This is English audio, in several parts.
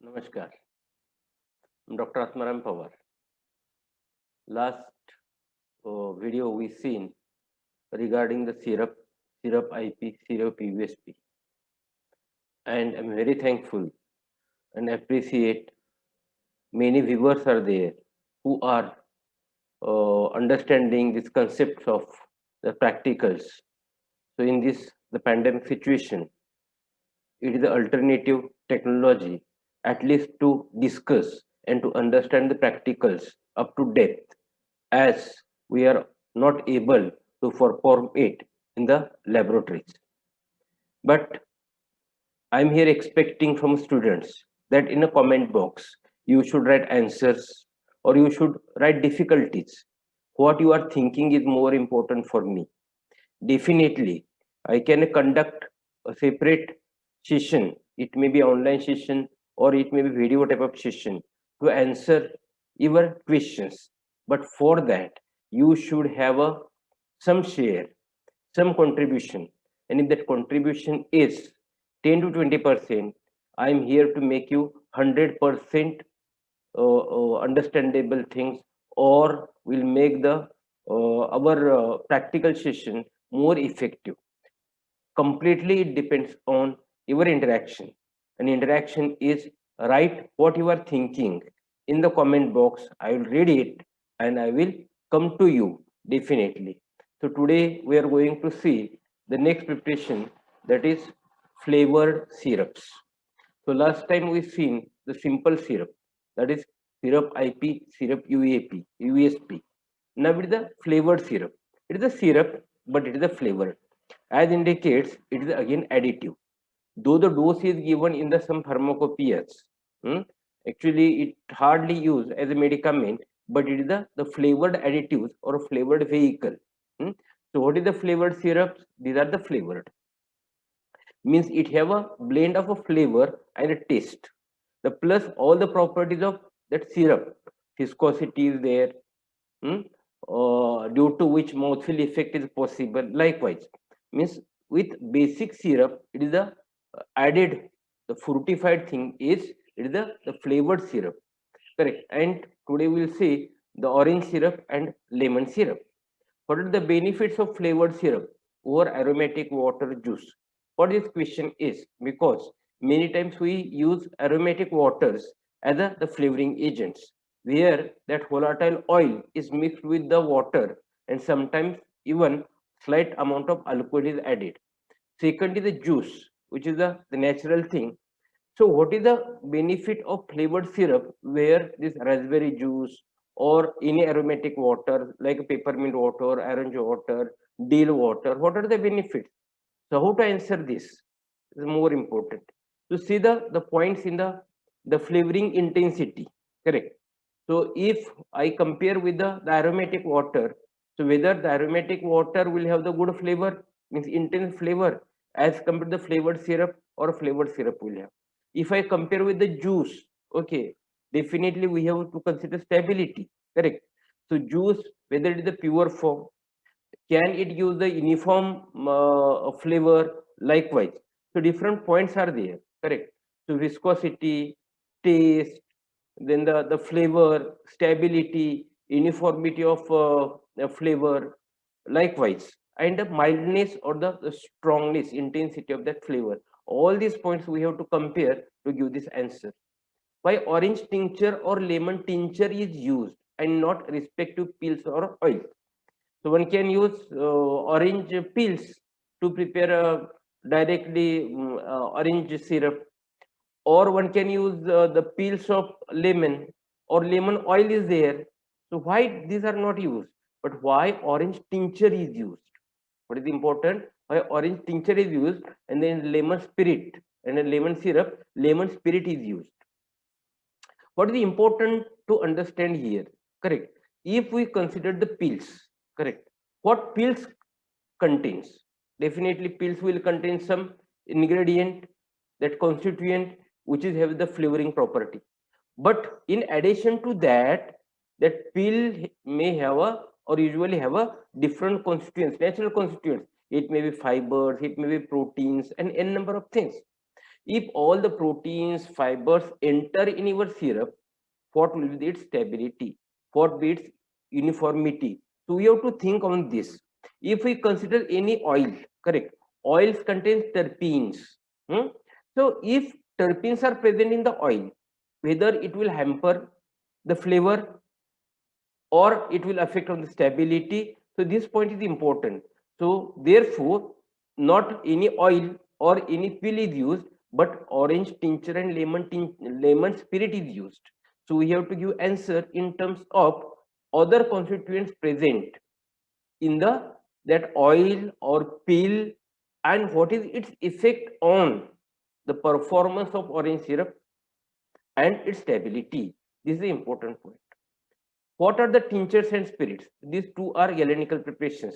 Namaskar. I'm Dr. Atmaram Pawar. Last video we seen regarding the syrup IP, syrup USP, and I'm very thankful and appreciate many viewers are there who are understanding these concepts of the practicals. So in this the pandemic situation, it is the alternative technology at least to discuss and to understand the practicals up to depth as we are not able to perform it in the laboratories. But I'm here expecting from students that in a comment box you should write answers or you should write difficulties. What you are thinking is more important for me. Definitely, I can conduct a separate session. It may be online session or it may be video type of session to answer your questions. But for that, you should have some share, some contribution. And if that contribution is 10 to 20%, I'm here to make you 100% understandable things or will make the our practical session more effective. Completely it depends on your interaction, and interaction is write what you are thinking in the comment box. I will read it and I will come to you definitely. So today we are going to see the next preparation, that is flavored syrups. So last time we seen the simple syrup, that is syrup IP, syrup UAP, USP. Now it is the flavored syrup. It is a syrup, but it is a flavored. As indicates, it is again additive. Though the dose is given in the some pharmacopoeias, hmm, actually it hardly used as a medicament, but it is the flavored additives or a flavored vehicle. Hmm. So what is the flavored syrups? These are the flavored, means it have a blend of a flavor and a taste, the plus all the properties of that syrup. Viscosity is there, hmm, due to which mouthfeel effect is possible. Likewise, means with basic syrup it is the added, the fruitified thing is it is the flavored syrup, correct. And today we will see the orange syrup and lemon syrup. What are the benefits of flavored syrup over aromatic water juice? What this question is, because many times we use aromatic waters as the flavoring agents, where that volatile oil is mixed with the water and sometimes even slight amount of alcohol is added. Second is the juice, which is the natural thing. So what is the benefit of flavored syrup where this raspberry juice or any aromatic water like peppermint water, orange water, dill water, what are the benefits? So how to answer this is more important. To see the points in the flavoring intensity, correct. So if I compare with the aromatic water, so whether the aromatic water will have the good flavor, means intense flavor, as compared to the flavored syrup, or flavored syrup will have. If I compare with the juice, okay, definitely we have to consider stability, correct. So juice, whether it is the pure form, can it use the uniform flavor? Likewise, so different points are there, correct. So viscosity, taste, then the flavor, stability, uniformity of flavor, likewise, and the mildness or the strongness, intensity of that flavor. All these points we have to compare to give this answer. Why orange tincture or lemon tincture is used and not respective pills or oil? So one can use orange peels to prepare directly orange syrup, or one can use the peels of lemon, or lemon oil is there. So why these are not used, but why orange tincture is used? What is important? Why orange tincture is used, and then lemon spirit and then lemon syrup, lemon spirit is used. What is important to understand here, correct? If we consider the pills, correct, what pills contains? Definitely pills will contain some ingredient, that constituent which is have the flavoring property. But in addition to that, that pill may have a, or usually have a different constituents, natural constituents. It may be fibers, it may be proteins, and n number of things. If all the proteins, fibers enter in your syrup, what will be its stability? What will be its uniformity? So we have to think on this. If we consider any oil, correct? Oils contain terpenes. Hmm? So if terpenes are present in the oil, whether it will hamper the flavor or it will affect on the stability. So this point is important. So therefore, not any oil or any pill is used, but orange tincture and lemon spirit is used. So we have to give answer in terms of other constituents present in the that oil or pill, and what is its effect on the performance of orange syrup and its stability. This is the important point. What are the tinctures and spirits? These two are galenical preparations.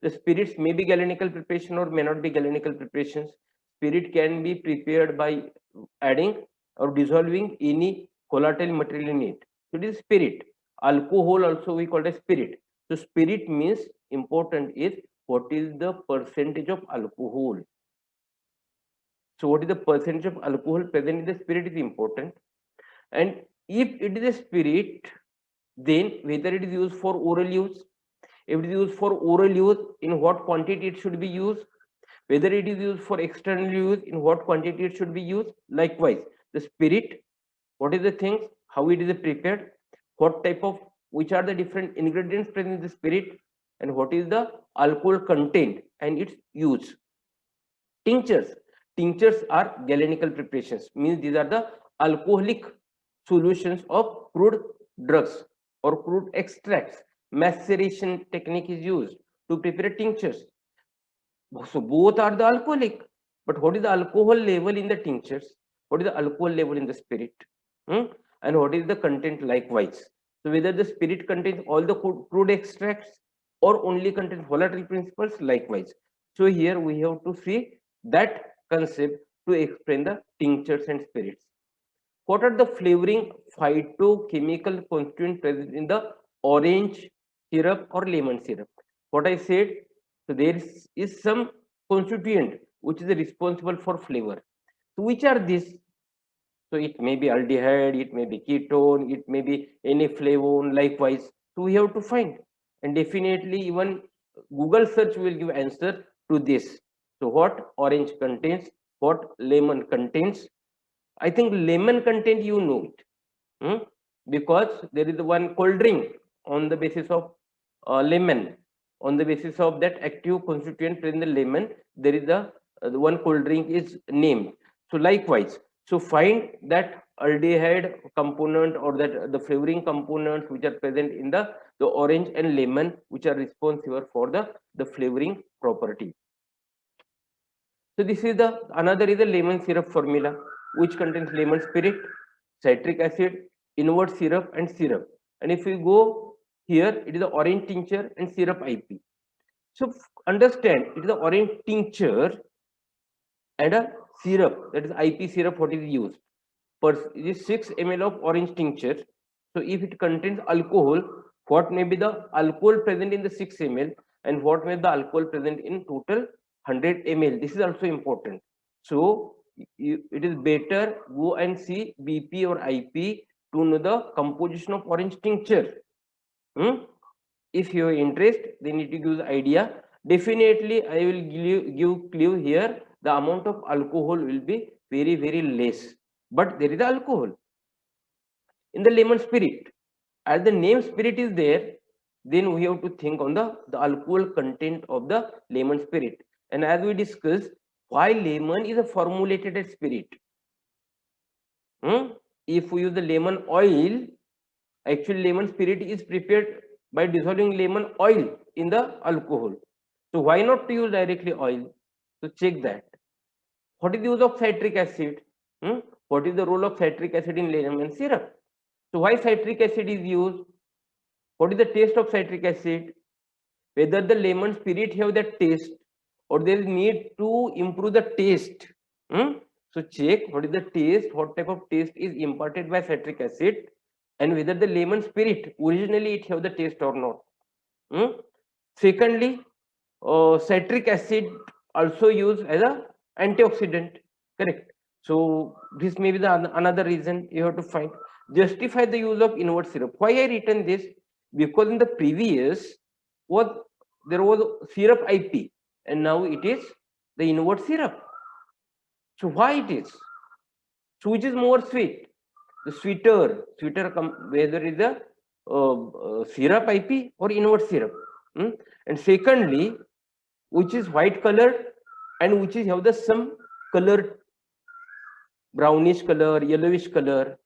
The spirits may be galenical preparation or may not be galenical preparations. Spirit can be prepared by adding or dissolving any volatile material in it. So it is spirit. Alcohol also we call it spirit. So spirit means important is what is the percentage of alcohol. So what is the percentage of alcohol present in the spirit is important. And if it is a spirit, then whether it is used for oral use, if it is used for oral use, in what quantity it should be used, whether it is used for external use, in what quantity it should be used. Likewise, the spirit, what is the things, how it is prepared, what type of, which are the different ingredients present in the spirit, and what is the alcohol content and its use. Tinctures. Tinctures are galenical preparations, means these are the alcoholic solutions of crude drugs or crude extracts. Maceration technique is used to prepare tinctures. So both are the alcoholic, but what is the alcohol level in the tinctures? What is the alcohol level in the spirit? Hmm? And what is the content likewise? So whether the spirit contains all the crude extracts or only contains volatile principles likewise. So here we have to see that concept to explain the tinctures and spirits. What are the flavoring phytochemical constituents present in the orange syrup or lemon syrup? What I said, so there is some constituent which is responsible for flavor. So which are these? So it may be aldehyde, it may be ketone, it may be any flavone, likewise. So we have to find, and definitely even Google search will give answer to this. So what orange contains, what lemon contains. I think lemon content you know it, because there is one cold drink on the basis of lemon, on the basis of that active constituent present in the lemon, there is the one cold drink is named. So likewise, so find that aldehyde component or that the flavoring components which are present in the orange and lemon, which are responsible for the flavoring property. So this is the another is the lemon syrup formula, which contains lemon spirit, citric acid, invert syrup, and syrup. And if we go here, it is the orange tincture and syrup IP. So understand, it is the orange tincture and a syrup, that is IP syrup, what is used. It is 6 ml of orange tincture. So if it contains alcohol, what may be the alcohol present in the 6 ml and what may be the alcohol present in total 100 ml. This is also important. So it is better go and see BP or IP to know the composition of orange tincture. If you are interested, then it gives idea. Definitely, I will give clue here. The amount of alcohol will be very less, but there is alcohol in the lemon spirit. As the name spirit is there, then we have to think on the alcohol content of the lemon spirit. And as we discussed, why lemon is a formulated spirit. If we use the lemon oil, actually lemon spirit is prepared by dissolving lemon oil in the alcohol. So why not to use directly oil? So check that. What is the use of citric acid? What is the role of citric acid in lemon syrup? So why citric acid is used? What is the taste of citric acid? Whether the lemon spirit have that taste or there is need to improve the taste. So check what is the taste, what type of taste is imparted by citric acid, and whether the lemon spirit originally it have the taste or not. Secondly, citric acid also used as a antioxidant, correct? So this may be the another reason you have to find. Justify the use of inward syrup. Why I written this? Because in the previous what there was syrup IP and now it is the inward syrup. So why it is? So which is more sweet? The sweeter whether it is the syrup IP or inward syrup. And secondly, which is white color and which is have the some color, brownish color, yellowish color,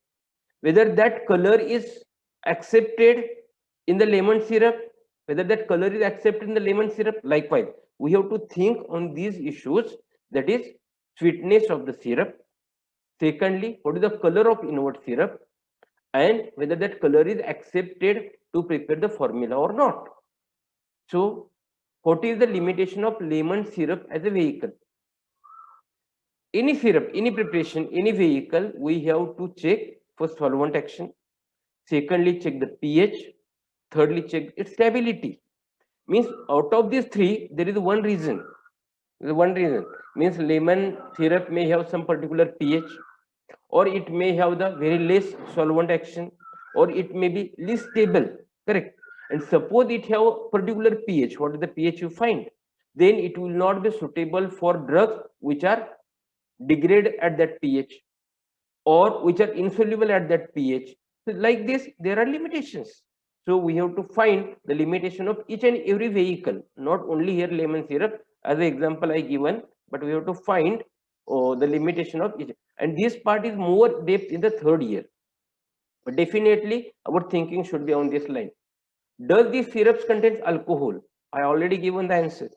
whether that color is accepted in the lemon syrup, whether that color is accepted in the lemon syrup. Likewise, we have to think on these issues, that is sweetness of the syrup. Secondly, what is the color of inward syrup and whether that color is accepted to prepare the formula or not. So what is the limitation of lemon syrup as a vehicle? Any syrup, any preparation, any vehicle, we have to check for solvent action. Secondly, check the pH. Thirdly, check its stability. Means out of these three, there is one reason. One reason means lemon syrup may have some particular pH, or it may have the very less solvent action, or it may be least stable. Correct. And suppose it have particular pH. What is the pH you find? Then it will not be suitable for drugs which are degrade at that pH or which are insoluble at that pH. So like this, there are limitations. So we have to find the limitation of each and every vehicle, not only here lemon syrup as an example I given, but we have to find the limitation of each. And this part is more depth in the third year. But definitely our thinking should be on this line. Does these syrups contain alcohol? I already given the answer.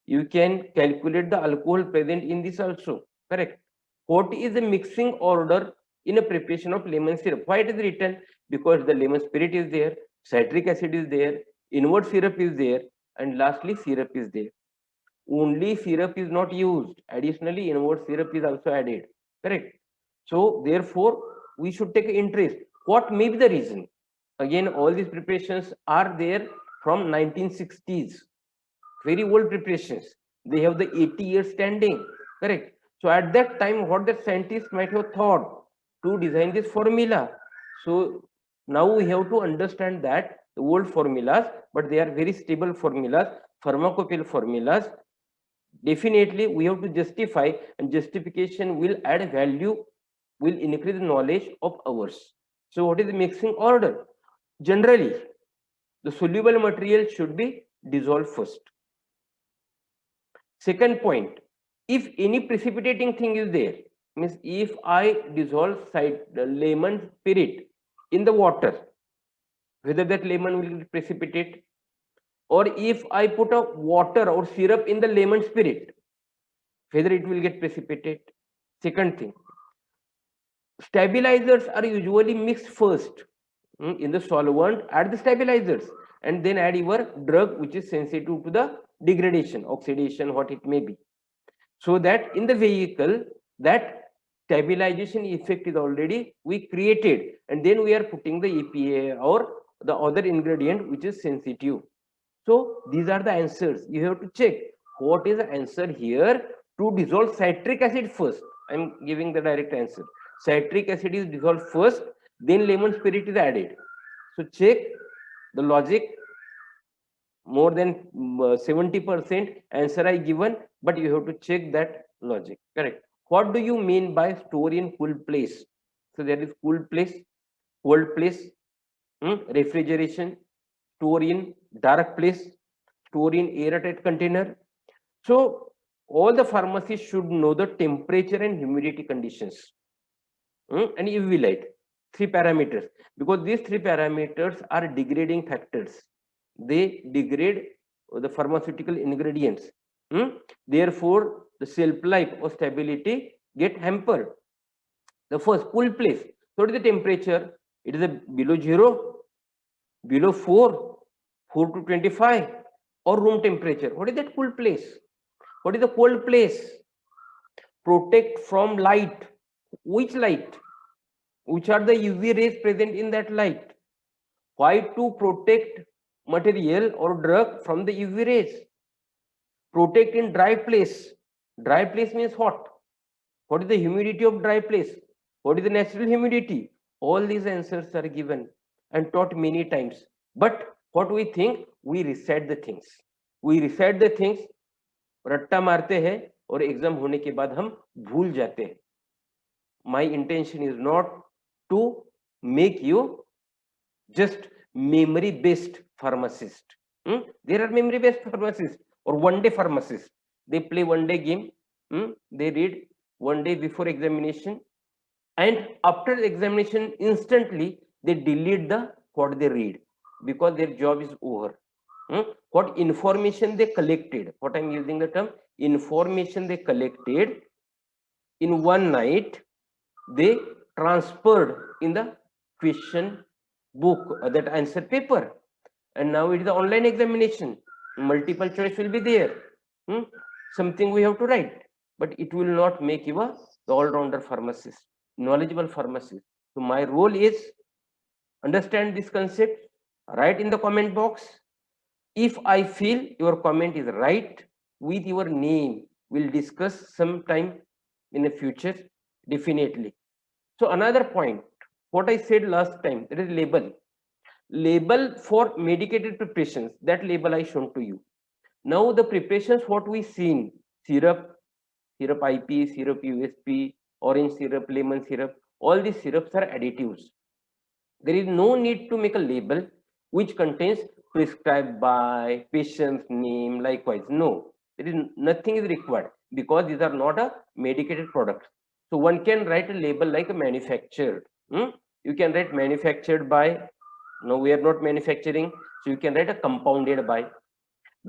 You can calculate the alcohol present in this also. Correct. What is the mixing order in a preparation of lemon syrup? Why it is written? Because the lemon spirit is there, citric acid is there, inward syrup is there, and lastly syrup is there. Only syrup is not used. Additionally, inward syrup is also added. Correct. So therefore, we should take interest. What may be the reason? Again, all these preparations are there from 1960s. Very old preparations. They have the 80 years standing. Correct. So at that time, what the scientists might have thought to design this formula. So now we have to understand that the old formulas, but they are very stable formulas, pharmacopoeia formulas. Definitely, we have to justify, and justification will add value, will increase knowledge of ours. So what is the mixing order? Generally, the soluble material should be dissolved first. Second point, if any precipitating thing is there, means if I dissolve the lemon spirit in the water, whether that lemon will precipitate, or if I put a water or syrup in the lemon spirit, whether it will get precipitate. Second thing, stabilizers are usually mixed first in the solvent, add the stabilizers and then add your drug which is sensitive to the degradation, oxidation, what it may be. So that in the vehicle, that stabilization effect is already we created, and then we are putting the EPA or the other ingredient which is sensitive. So these are the answers. You have to check what is the answer here. To dissolve citric acid first. I am giving the direct answer. Citric acid is dissolved first, then lemon spirit is added. So check the logic. More than 70% answer I given, but you have to check that logic. Correct. What do you mean by store in cool place? So there is cool place, cold place, refrigeration, store in dark place, store in airtight container. So all the pharmacies should know the temperature and humidity conditions and UV light, 3 parameters, because these 3 parameters are degrading factors. They degrade the pharmaceutical ingredients. Therefore, the shelf life or stability get hampered. The first, cool place. So what is the temperature? It is a below 0, below 4, 4 to 25, or room temperature. What is that cool place? What is the cold place? Protect from light. Which light? Which are the UV rays present in that light? Why? To protect material or drug from the UV rays. Protect in dry place. Dry place means what? What is the humidity of dry place? What is the natural humidity? All these answers are given and taught many times. But what we think, we recite the things. We recite the things, रट्टा मारते हैं और exam होने के बाद हम भूल जाते हैं. My intention is not to make you just memory based pharmacist. There are memory based pharmacists or one day pharmacists. They play one day game. They read one day before examination, and after the examination instantly they delete the what they read because their job is over. What information they collected, what I'm using the term information they collected in one night, they transferred in the question book, that answer paper, and now it is the online examination. Multiple choice will be there. Something we have to write, but it will not make you a all-rounder pharmacist, knowledgeable pharmacist. So my role is understand this concept, write in the comment box. If I feel your comment is right, with your name, we'll discuss sometime in the future, definitely. So another point, what I said last time, that is label. Label for medicated preparations, that label I shown to you. Now the preparations what we seen, syrup, syrup IP, syrup USP, orange syrup, lemon syrup, all these syrups are additives. There is no need to make a label which contains prescribed by, patient's name, likewise. No, there is nothing is required because these are not a medicated product. So one can write a label like a manufactured. You can write manufactured by. No, we are not manufacturing. So you can write a compounded by,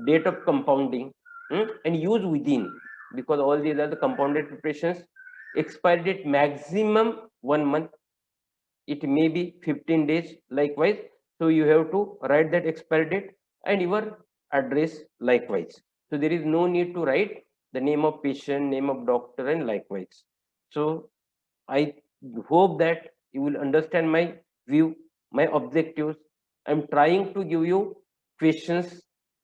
date of compounding, and use within, because all these are the compounded preparations. Expiry date maximum 1 month. It may be 15 days likewise. So you have to write that expiry date and your address likewise. So there is no need to write the name of patient, name of doctor, and likewise. So I hope that you will understand my view, my objectives. I'm trying to give you questions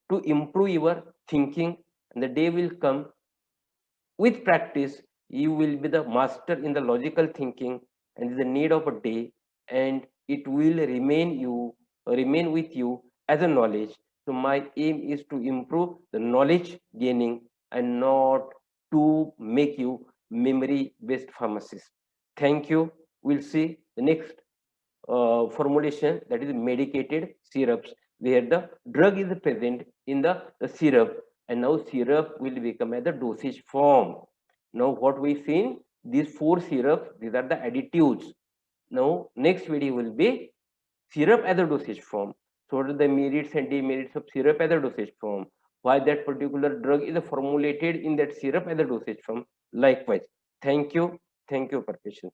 to improve your thinking, and the day will come. With practice, you will be the master in the logical thinking, and the need of a day, and it will remain with you as a knowledge. So my aim is to improve the knowledge gaining and not to make you memory based pharmacist. Thank you. We'll see the next formulation, that is medicated syrups, where the drug is present in the syrup, and now syrup will become as the dosage form. Now what we've seen, these four syrups, these are the additives. Now next video will be syrup as a dosage form. So what are the merits and demerits of syrup as a dosage form? Why that particular drug is formulated in that syrup as a dosage form? Likewise. Thank you. Thank you for patience.